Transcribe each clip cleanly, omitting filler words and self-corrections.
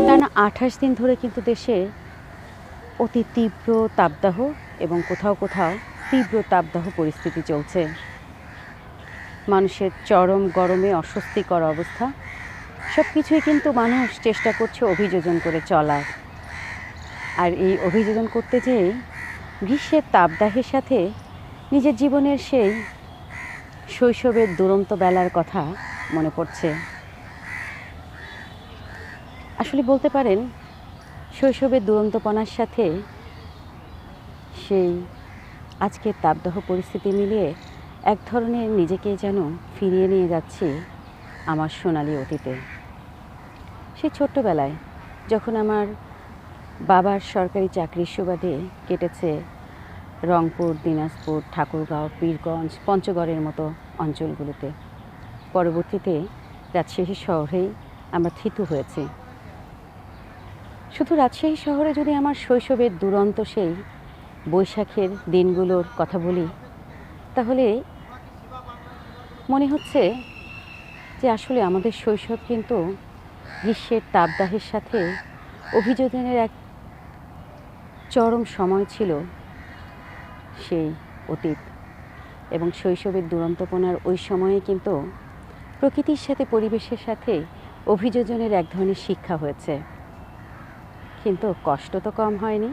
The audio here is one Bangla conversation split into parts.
টানা ২৮ দিন ধরে কিন্তু দেশে অতি তীব্র তাপদাহ এবং কোথাও কোথাও তীব্র তাপদাহ পরিস্থিতি চলছে। মানুষের চরম গরমে অস্বস্তিকর অবস্থা। সব কিছুই কিন্তু মানুষ চেষ্টা করছে অভিযোজন করে চলার। আর এই অভিযোজন করতে যেয়েই গ্রীষ্মের তাপদাহের সাথে নিজের জীবনের সেই শৈশবের দুরন্ত বেলার কথা মনে পড়ছে। আসলে বলতে পারেন শৈশবের দুরন্তপনার সাথে সেই আজকের তাপদাহ পরিস্থিতি মিলিয়ে এক ধরনের নিজেকে যেন ফিরিয়ে নিয়ে যাচ্ছি আমার সোনালি অতীতে। সেই ছোট্টবেলায় যখন আমার বাবার সরকারি চাকরির সুবাদে কেটেছে রংপুর, দিনাজপুর, ঠাকুরগাঁও, পীরগঞ্জ, পঞ্চগড়ের মতো অঞ্চলগুলোতে। পরবর্তীতে রাজশাহী শহরেই আমরা থিতু হয়েছি। শুধু রাজশাহী শহরে যদি আমার শৈশবের দুরন্ত সেই বৈশাখের দিনগুলোর কথা বলি, তাহলে মনে হচ্ছে যে আসলে আমাদের শৈশব কিন্তু গ্রীষ্মের তাপদাহের সাথে অভিযোজনের এক চরম সময় ছিল সেই অতীত। এবং শৈশবের দুরন্তপনার ওই সময়ে কিন্তু প্রকৃতির সাথে পরিবেশের সাথে অভিযোজনের এক ধরনের শিক্ষা হয়েছে, কিন্তু কষ্ট তো কম হয়নি।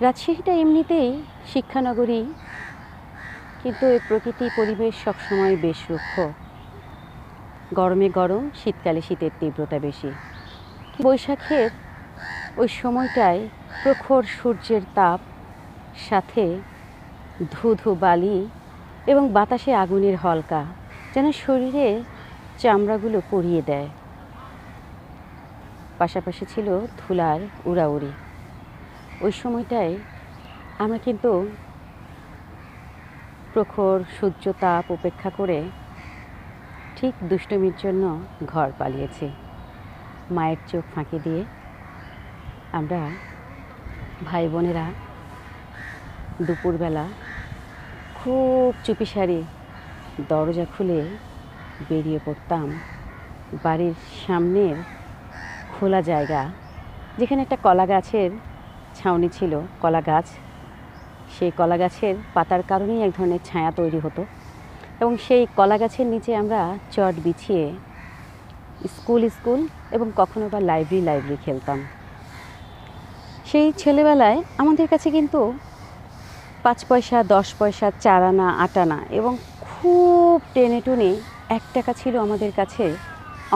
রাজশাহীটা এমনিতেই শিক্ষানগরী, কিন্তু এই প্রকৃতি পরিবেশ সবসময় বেশ রুক্ষ। গরমে গরম, শীতকালে শীতের তীব্রতা বেশি। বৈশাখের ওই সময়টায় প্রখর সূর্যের তাপ, সাথে ধুধু বালি এবং বাতাসে আগুনের হলকা যেন শরীরে চামড়াগুলো পুড়িয়ে দেয়। পাশাপাশি ছিল ধুলার উড়াউড়ি। ওই সময়টায় আমরা কিন্তু প্রখর সূর্য তাপ উপেক্ষা করে ঠিক দুষ্টুমির জন্য ঘর পালিয়েছি। মায়ের চোখ ফাঁকি দিয়ে আমরা ভাই বোনেরা দুপুরবেলা খুব চুপিসারি দরজা খুলে বেরিয়ে পড়তাম বাড়ির সামনের খোলা জায়গা, যেখানে একটা কলা গাছের ছাউনি ছিল। কলা গাছ, সেই কলা গাছের পাতার কারণেই এক ধরনের ছায়া তৈরি হতো, এবং সেই কলা গাছের নিচে আমরা চট বিছিয়ে স্কুল এবং কখনো বা লাইব্রেরি খেলতাম। সেই ছেলেবেলায় আমাদের কাছে কিন্তু ৫ পয়সা, ১০ পয়সা, ৪ আনা, ৮ আনা এবং খুব টেনে টুনে ১ টাকা ছিল আমাদের কাছে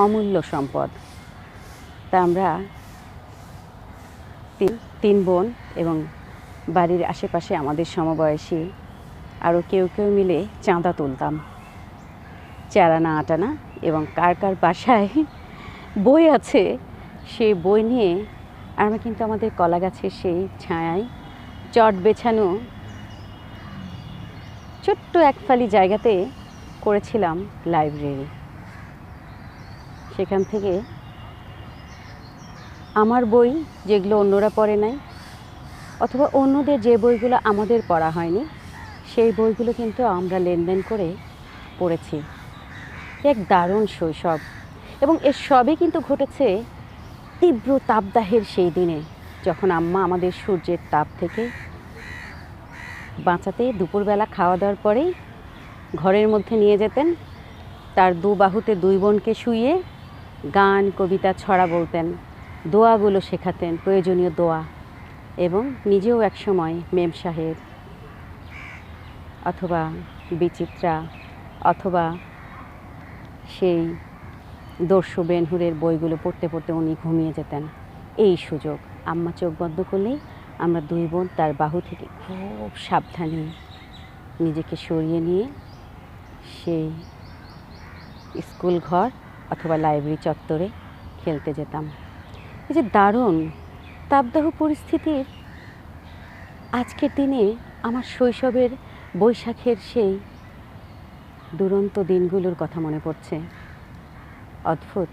অমূল্য সম্পদ। তা আমরা তিন বোন এবং বাড়ির আশেপাশে আমাদের সমবয়সী আরও কেউ মিলে চাঁদা তুলতাম ৪ আনা, ৮ আনা, এবং কার কার বাসায় বই আছে সেই বই নিয়ে আমরা কিন্তু আমাদের কলা গাছের সেই ছায়ায় চট বেছানো ছোট্ট এক ফালি জায়গাতে করেছিলাম লাইব্রেরি। সেখান থেকে আমার বই যেগুলো অন্যরা পড়ে নাই, অথবা অন্যদের যে বইগুলো আমাদের পড়া হয়নি, সেই বইগুলো কিন্তু আমরা লেনদেন করে পড়েছি। এক দারুণ শৈশব, এবং এর সবই কিন্তু ঘটেছে তীব্র তাপদাহের সেই দিনে, যখন আম্মা আমাদের সূর্যের তাপ থেকে বাঁচাতে দুপুরবেলা খাওয়া দাওয়ার পরেই ঘরের মধ্যে নিয়ে যেতেন। তার দু বাহুতে 2 বোনকে শুইয়ে গান, কবিতা, ছড়া বলতেন, দোয়াগুলো শেখাতেন, প্রয়োজনীয় দোয়া, এবং নিজেও একসময় মেম সাহেব অথবা বিচিত্রা অথবা সেই দর্শু বেনহুরের বইগুলো পড়তে পড়তে উনি ঘুমিয়ে যেতেন। এই সুযোগ, আম্মা চোখ বন্ধ করলেই আমরা 2 বোন তার বাহু থেকে খুব সাবধানে নিজেকে সরিয়ে নিয়ে সেই স্কুল ঘর অথবা লাইব্রেরি চত্বরে খেলতে যেতাম। এই যে দারুণ তাপদাহ পরিস্থিতির আজকের দিনে আমার শৈশবের বৈশাখের সেই দুরন্ত দিনগুলোর কথা মনে পড়ছে। অদ্ভুত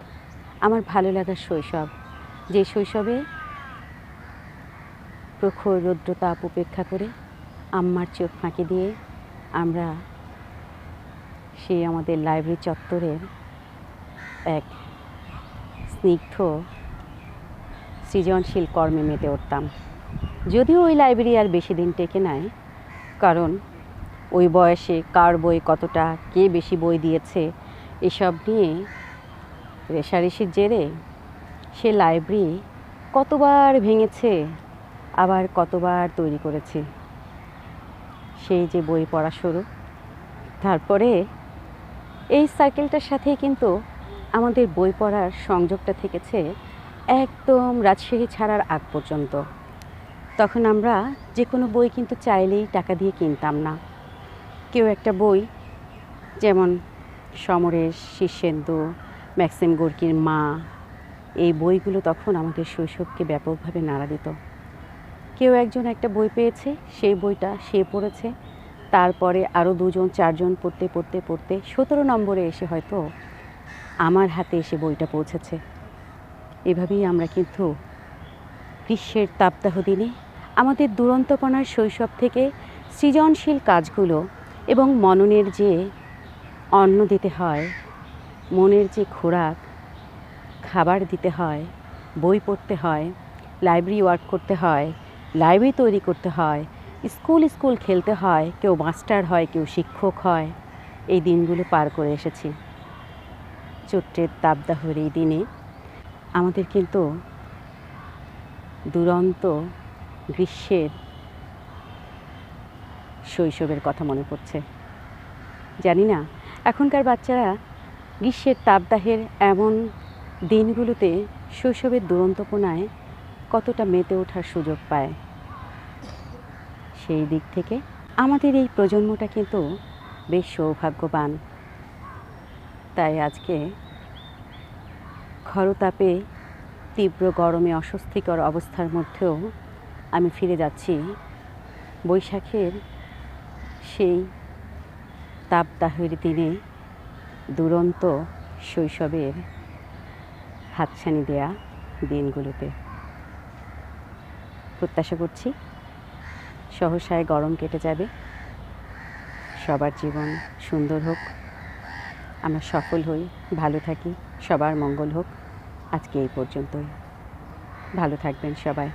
আমার ভালো লাগার শৈশব, যে শৈশবে প্রখর রৌদ্র তাপ উপেক্ষা করে আম্মার চোখ ফাঁকি দিয়ে আমরা সেই আমাদের লাইব্রেরি চত্বরের এক স্নিগ্ধ সৃজনশীল কর্মে মেতে উঠতাম। যদিও ওই লাইব্রেরি আর বেশি দিন টেকে নেয়, কারণ ওই বয়সে কার বই কতটা, কে বেশি বই দিয়েছে, এসব নিয়ে রেষারেষির জেরে সে লাইব্রেরি কতবার ভেঙেছে, আবার কতবার তৈরি করেছে। সেই যে বই পড়া শুরু, তারপরে এই সার্কেলটার সাথে কিন্তু আমাদের বই পড়ার সংযোগটা থেকেছে একদম রাজশাহী ছাড়ার আগ পর্যন্ত। তখন আমরা যে কোনো বই কিন্তু চাইলেই টাকা দিয়ে কিনতাম না। কেউ একটা বই, যেমন সমরেশ, শীর্ষেন্দু, ম্যাক্সিম গোর্কির মা, এই বইগুলো তখন আমাদের শৈশবকে ব্যাপকভাবে নাড়া দিত। কেউ একজন একটা বই পেয়েছে, সেই বইটা সে পড়েছে, তারপরে আরও 2জন 4জন পড়তে পড়তে পড়তে 17 নম্বরে এসে হয়তো আমার হাতে এসে বইটা পৌঁছেছে। এভাবেই আমরা কিন্তু গ্রীষ্মের তাপদাহ দিনে আমাদের দুরন্তপনার শৈশব থেকে সৃজনশীল কাজগুলো এবং মননের যে অন্ন দিতে হয়, মনের যে খোরাক, খাবার দিতে হয়, বই পড়তে হয়, লাইব্রেরি ওয়ার্ক করতে হয়, লাইব্রেরি তৈরি করতে হয়, স্কুল খেলতে হয়, কেউ মাস্টার হয়, কেউ শিক্ষক হয়, এই দিনগুলো পার করে এসেছি। চৈত্রের তাপদাহের এই দিনে আমাদের কিন্তু দুরন্ত গ্রীষ্মের শৈশবের কথা মনে পড়ছে। জানি না এখনকার বাচ্চারা গ্রীষ্মের তাপদাহের এমন দিনগুলোতে শৈশবের দুরন্তপনায় কতটা মেতে ওঠার সুযোগ পায়। সেই দিক থেকে আমাদের এই প্রজন্মটা কিন্তু বেশ সৌভাগ্যবান। তাই আজকে খরতাপে, তীব্র গরমে, অস্বস্তিকর অবস্থার মধ্যেও আমি ফিরে যাচ্ছি বৈশাখের সেই তাপদাহের দিনে দুরন্ত শৈশবের হাতছানি দেয়া দিনগুলোতে। প্রত্যাশা করছি সহসায় গরম কেটে যাবে, সবার জীবন সুন্দর হোক, আমরা সফল হই, ভালো থাকি, সবার মঙ্গল হোক। আজকে এই পর্যন্তই। ভালো থাকবেন সবাই।